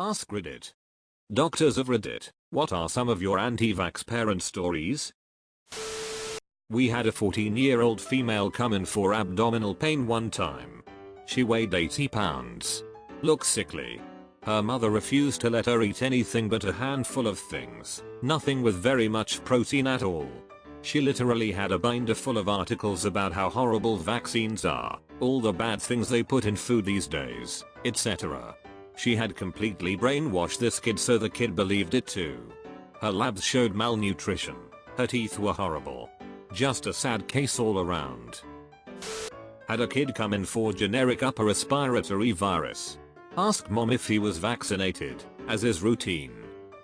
AskReddit. Doctors of Reddit, what are some of your anti-vax parent stories? We had a 14-year-old female come in for abdominal pain one time. She weighed 80 pounds. Looked sickly. Her mother refused to let her eat anything but a handful of things, nothing with very much protein at all. She literally had a binder full of articles about how horrible vaccines are, all the bad things they put in food these days, etc. She had completely brainwashed this kid so the kid believed it too. Her labs showed malnutrition. Her teeth were horrible. Just a sad case all around. Had a kid come in for generic upper respiratory virus. Asked mom if he was vaccinated, as is routine.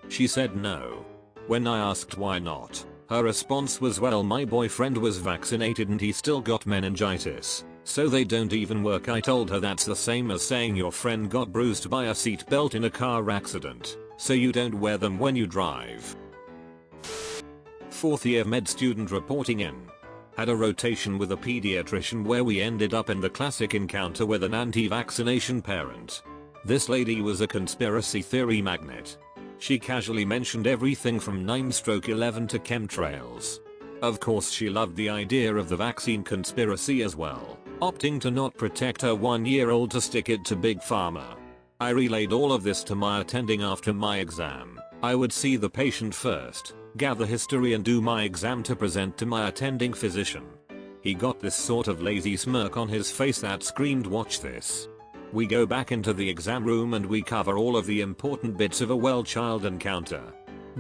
She said no. When I asked why not, her response was, well, my boyfriend was vaccinated and he still got meningitis, so they don't even work. I told her that's the same as saying your friend got bruised by a seatbelt in a car accident, so you don't wear them when you drive. 4th year med student reporting in. Had a rotation with a pediatrician where we ended up in the classic encounter with an anti-vaccination parent. This lady was a conspiracy theory magnet. She casually mentioned everything from 9/11 to chemtrails. Of course she loved the idea of the vaccine conspiracy as well, opting to not protect her 1-year-old to stick it to Big Pharma. I relayed all of this to my attending after my exam. I would see the patient first, gather history and do my exam to present to my attending physician. He got this sort of lazy smirk on his face that screamed, "Watch this." We go back into the exam room and we cover all of the important bits of a well-child encounter.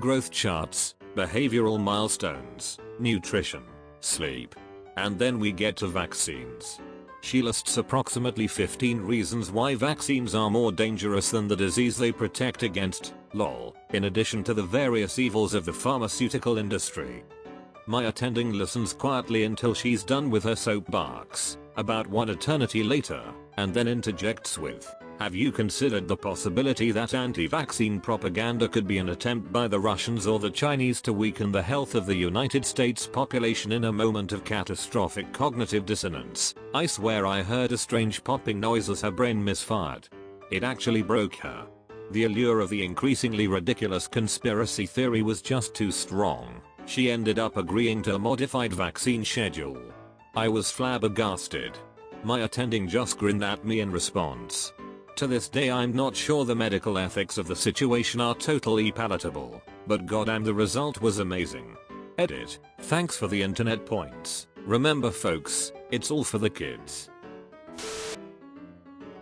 Growth charts, behavioral milestones, nutrition, sleep. And then we get to vaccines. She lists approximately 15 reasons why vaccines are more dangerous than the disease they protect against, lol, in addition to the various evils of the pharmaceutical industry. My attending listens quietly until she's done with her soapbox, about one eternity later, and then interjects with, "Have you considered the possibility that anti-vaccine propaganda could be an attempt by the Russians or the Chinese to weaken the health of the United States population in a moment of catastrophic cognitive dissonance? I swear I heard a strange popping noise as her brain misfired. It actually broke her. The allure of the increasingly ridiculous conspiracy theory was just too strong. She ended up agreeing to a modified vaccine schedule. I was flabbergasted. My attending just grinned at me in response. To this day I'm not sure the medical ethics of the situation are totally palatable, but goddamn the result was amazing. Edit. Thanks for the internet points. Remember folks, it's all for the kids.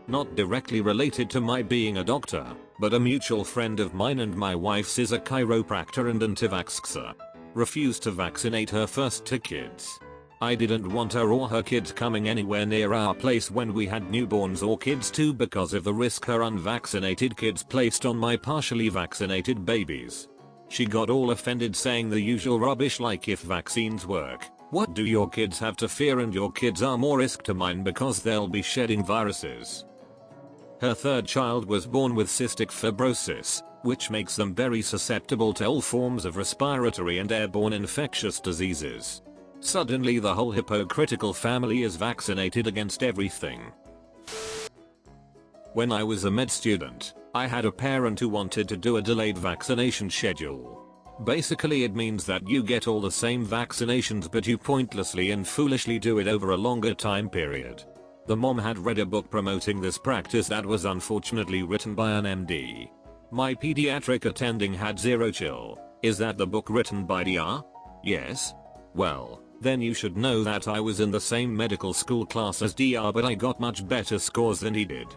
Not directly related to my being a doctor, but a mutual friend of mine and my wife's is a chiropractor and anti-vaxxer. Refused to vaccinate her first 2 kids. I didn't want her or her kids coming anywhere near our place when we had newborns or kids too because of the risk her unvaccinated kids placed on my partially vaccinated babies. She got all offended saying the usual rubbish like, if vaccines work, what do your kids have to fear, and your kids are more risk to mine because they'll be shedding viruses. Her 3rd child was born with cystic fibrosis, which makes them very susceptible to all forms of respiratory and airborne infectious diseases. Suddenly the whole hypocritical family is vaccinated against everything. When I was a med student, I had a parent who wanted to do a delayed vaccination schedule. Basically it means that you get all the same vaccinations but you pointlessly and foolishly do it over a longer time period. The mom had read a book promoting this practice that was unfortunately written by an MD. My pediatric attending had zero chill. Is that the book written by DR? Yes. Well, then you should know that I was in the same medical school class as DR, but I got much better scores than he did.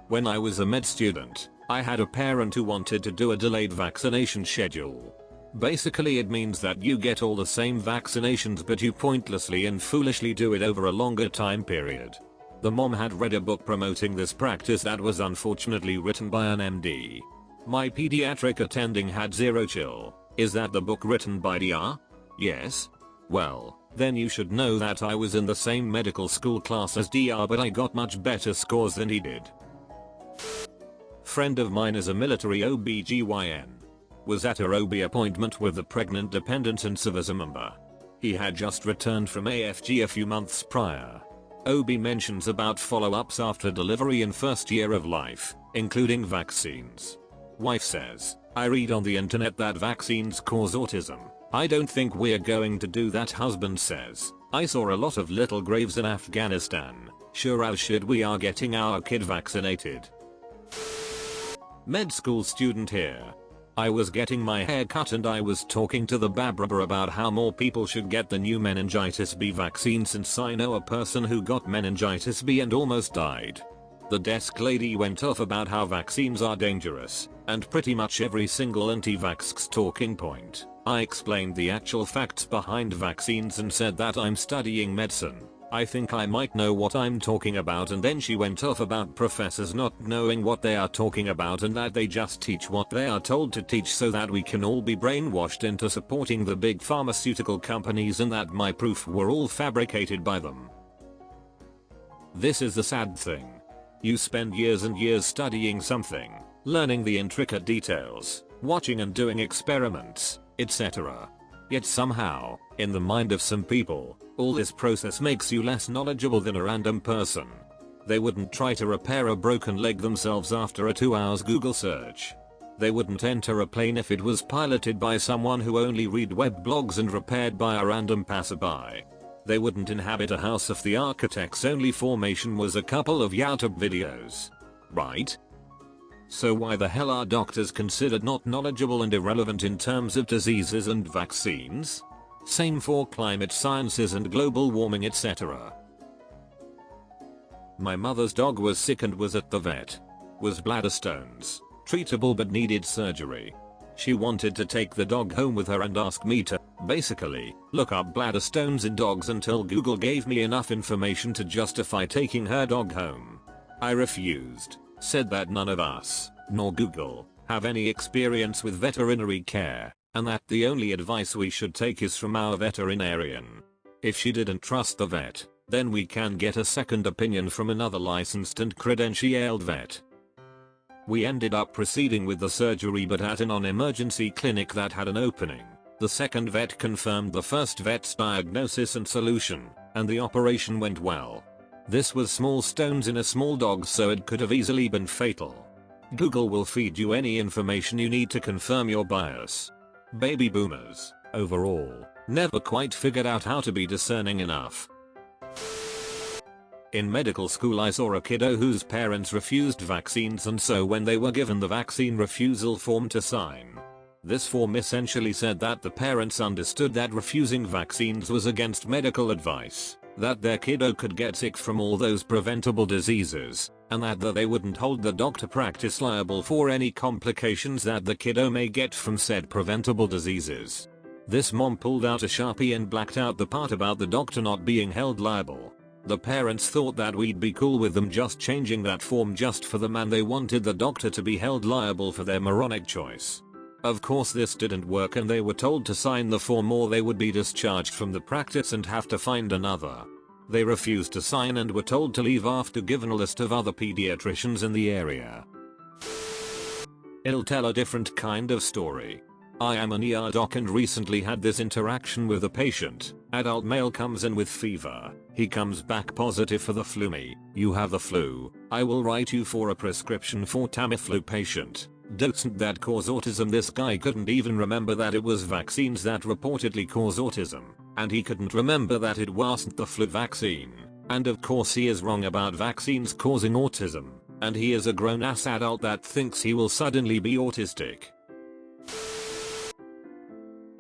When I was a med student, I had a parent who wanted to do a delayed vaccination schedule. Basically it means that you get all the same vaccinations but you pointlessly and foolishly do it over a longer time period. The mom had read a book promoting this practice that was unfortunately written by an MD. My pediatric attending had zero chill. Is that the book written by DR? Yes. Well, then you should know that I was in the same medical school class as DR, but I got much better scores than he did. Friend of mine is a military OBGYN. Was at her OB appointment with the pregnant dependent and service member. He had just returned from AFG a few months prior. OB mentions about follow-ups after delivery in first year of life, including vaccines. Wife says, I read on the internet that vaccines cause autism. I don't think we're going to do that. Husband says, I saw a lot of little graves in Afghanistan. Sure as shit we are getting our kid vaccinated. Med school student here. I was getting my hair cut and I was talking to the barber about how more people should get the new meningitis B vaccine since I know a person who got meningitis B and almost died. The desk lady went off about how vaccines are dangerous, and pretty much every single anti-vaxx's talking point. I explained the actual facts behind vaccines and said that I'm studying medicine. I think I might know what I'm talking about, and then she went off about professors not knowing what they are talking about and that they just teach what they are told to teach so that we can all be brainwashed into supporting the big pharmaceutical companies, and that my proof were all fabricated by them. This is the sad thing. You spend years and years studying something, learning the intricate details, watching and doing experiments, etc. Yet somehow, in the mind of some people, all this process makes you less knowledgeable than a random person. They wouldn't try to repair a broken leg themselves after a 2 hours Google search. They wouldn't enter a plane if it was piloted by someone who only read web blogs and repaired by a random passerby. They wouldn't inhabit a house if the architect's only formation was a couple of YouTube videos. Right? So why the hell are doctors considered not knowledgeable and irrelevant in terms of diseases and vaccines? Same for climate sciences and global warming, etc. My mother's dog was sick and was at the vet. Was bladder stones. Treatable but needed surgery. She wanted to take the dog home with her and asked me to, basically, look up bladder stones in dogs until Google gave me enough information to justify taking her dog home. I refused, said that none of us, nor Google, have any experience with veterinary care, and that the only advice we should take is from our veterinarian. If she didn't trust the vet, then we can get a second opinion from another licensed and credentialed vet. We ended up proceeding with the surgery, but at a non-emergency clinic that had an opening. The second vet confirmed the first vet's diagnosis and solution, and the operation went well. This was small stones in a small dog, so it could have easily been fatal. Google will feed you any information you need to confirm your bias. Baby boomers, overall, never quite figured out how to be discerning enough. In medical school I saw a kiddo whose parents refused vaccines, and so when they were given the vaccine refusal form to sign, this form essentially said that the parents understood that refusing vaccines was against medical advice, that their kiddo could get sick from all those preventable diseases, and that they wouldn't hold the doctor practice liable for any complications that the kiddo may get from said preventable diseases. This mom pulled out a Sharpie and blacked out the part about the doctor not being held liable. The parents thought that we'd be cool with them just changing that form just for them, and they wanted the doctor to be held liable for their moronic choice. Of course this didn't work, and they were told to sign the form or they would be discharged from the practice and have to find another. They refused to sign and were told to leave after given a list of other pediatricians in the area. It'll tell a different kind of story. I am an ER doc and recently had this interaction with a patient. Adult male comes in with fever. He comes back positive for the flu. Me, you have the flu. I will write you for a prescription for Tamiflu patient. Doesn't that cause autism? This guy couldn't even remember that it was vaccines that reportedly cause autism. And he couldn't remember that it wasn't the flu vaccine. And of course he is wrong about vaccines causing autism. And he is a grown-ass adult that thinks he will suddenly be autistic.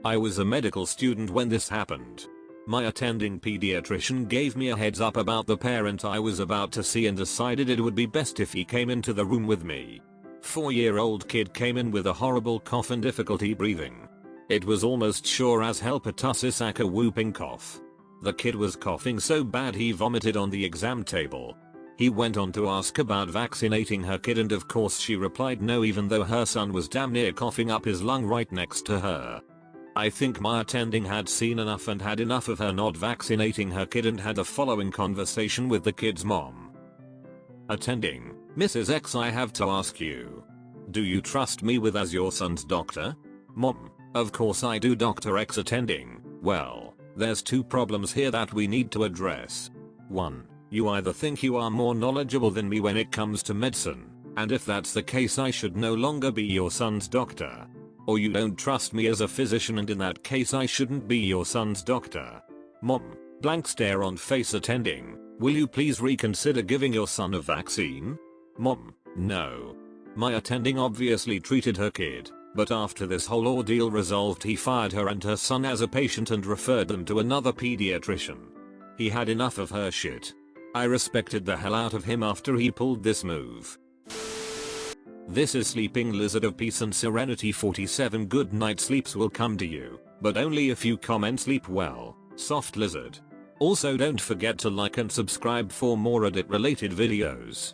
I was a medical student when this happened. My attending pediatrician gave me a heads up about the parent I was about to see and decided it would be best if he came into the room with me. 4-year-old kid came in with a horrible cough and difficulty breathing. It was almost sure as hell pertussis a whooping cough. The kid was coughing so bad he vomited on the exam table. He went on to ask about vaccinating her kid, and of course she replied no, even though her son was damn near coughing up his lung right next to her. I think my attending had seen enough and had enough of her not vaccinating her kid and had the following conversation with the kid's mom. Attending, Mrs. X, I have to ask you. Do you trust me with as your son's doctor? Mom, of course I do, Dr. X. Attending, well, there's two problems here that we need to address. 1. You either think you are more knowledgeable than me when it comes to medicine, and if that's the case I should no longer be your son's doctor. Or you don't trust me as a physician and in that case I shouldn't be your son's doctor. Mom. Blank stare on face attending. Will you please reconsider giving your son a vaccine? Mom. No. My attending obviously treated her kid, but after this whole ordeal resolved he fired her and her son as a patient and referred them to another pediatrician. He had enough of her shit. I respected the hell out of him after he pulled this move. This is Sleeping Lizard of Peace and Serenity 47. Good night sleeps will come to you, but only if you comment sleep well, soft lizard. Also don't forget to like and subscribe for more Reddit related videos.